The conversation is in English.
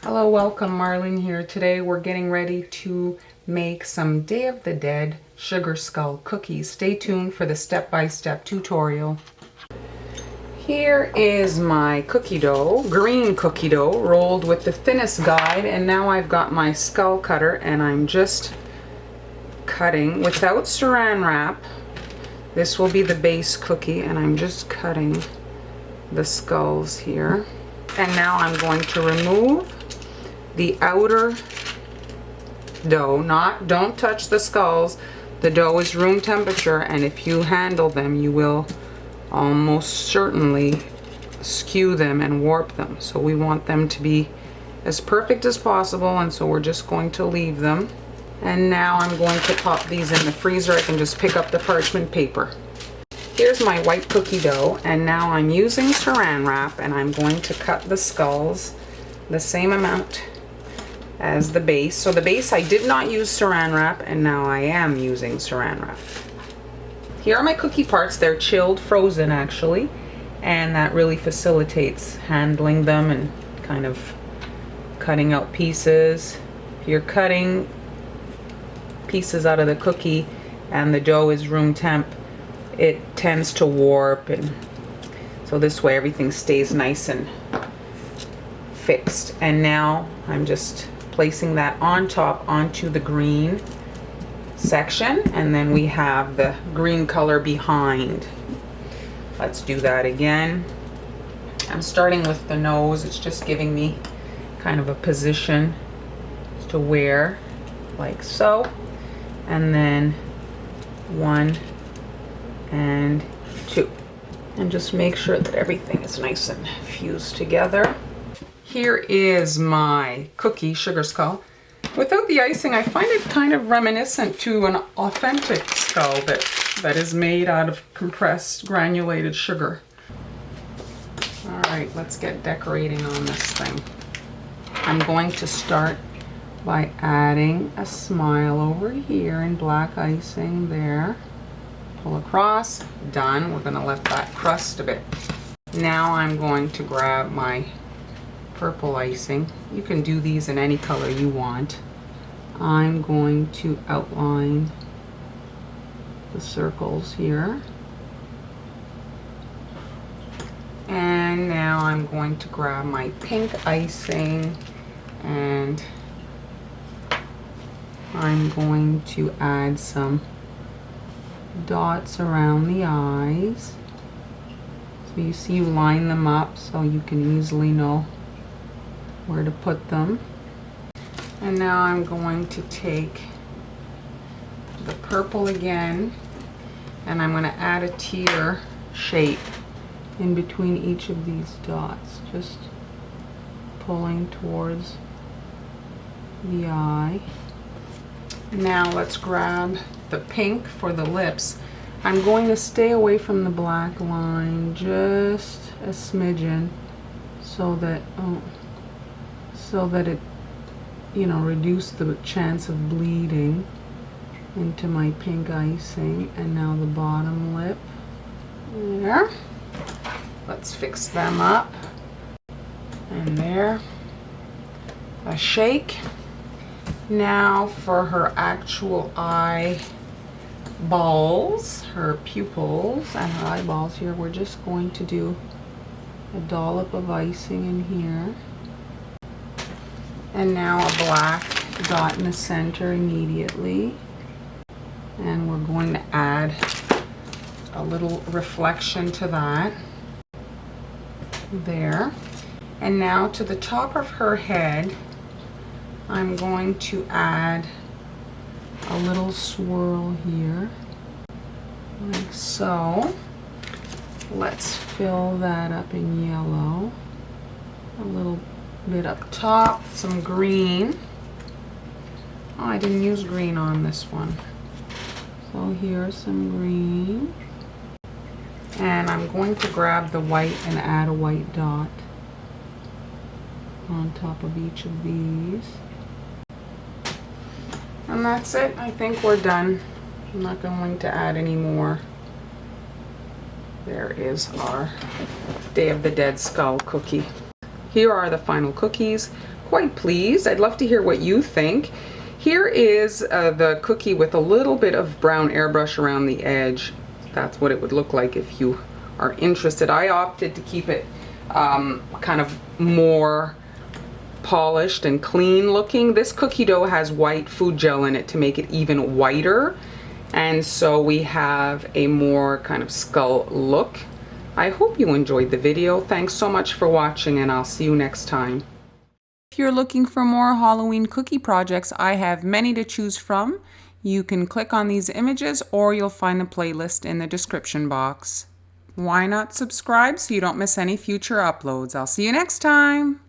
Hello, welcome. Marlene here. Today we're getting ready to make some Day of the Dead sugar skull cookies. Stay tuned for the step-by-step tutorial. Here is my cookie dough, green cookie dough, rolled with the thinnest guide, and now I've got my skull cutter and I'm just cutting without saran wrap. This will be the base cookie and I'm just cutting the skulls here. And now I'm going to remove the outer dough. Don't touch the skulls. The dough is room temperature, and if you handle them, you will almost certainly skew them and warp them. So we want them to be as perfect as possible, and so we're just going to leave them. And now I'm going to pop these in the freezer. I can just pick up the parchment paper. Here's my white cookie dough, and now I'm using saran wrap, and I'm going to cut the skulls the same amount as the base. So the base I did not use saran wrap, and now I am using saran wrap. Here are my cookie parts. They're chilled, frozen actually, and that really facilitates handling them and kind of cutting out pieces. If you're cutting pieces out of the cookie and the dough is room temp, it tends to warp, and so this way everything stays nice and fixed. And now I'm just placing that on top onto the green section, and then we have the green color behind. Let's do that again. I'm starting with the nose. It's just giving me kind of a position to wear, like so, and then 1 and 2, and just make sure that everything is nice and fused together. Here is my cookie sugar skull. Without the icing, I find it kind of reminiscent to an authentic skull that is made out of compressed granulated sugar. All right, let's get decorating on this thing. I'm going to start by adding a smile over here in black icing there. Pull across, done. We're gonna let that crust a bit. Now I'm going to grab my purple icing. You can do these in any color you want. I'm going to outline the circles here. And now I'm going to grab my pink icing and I'm going to add some dots around the eyes. So you see, you line them up so you can easily know where to put them. And now I'm going to take the purple again, and I'm going to add a tear shape in between each of these dots, just pulling towards the eye. Now let's grab the pink for the lips. I'm going to stay away from the black line just a smidgen so that it, you know, reduce the chance of bleeding into my pink icing. And now the bottom lip there. Let's fix them up. And there. A shake. Now for her actual eye balls, her pupils and her eyeballs here, we're just going to do a dollop of icing in here. And now a black dot in the center immediately. And we're going to add a little reflection to that. There. And now to the top of her head, I'm going to add a little swirl here, like so. Let's fill that up in yellow. A little bit up top, some green. Oh, I didn't use green on this one. So here's some green. And I'm going to grab the white and add a white dot on top of each of these. And that's it. I think we're done. I'm not going to add any more. There is our Day of the Dead skull cookie. Here are the final cookies. Quite pleased. I'd love to hear what you think. Here is the cookie with a little bit of brown airbrush around the edge. That's what it would look like if you are interested. I opted to keep it kind of more polished and clean looking. This cookie dough has white food gel in it to make it even whiter, and so we have a more kind of skull look. I hope you enjoyed the video. Thanks so much for watching, and I'll see you next time. If you're looking for more Halloween cookie projects, I have many to choose from. You can click on these images or you'll find the playlist in the description box. Why not subscribe so you don't miss any future uploads? I'll see you next time.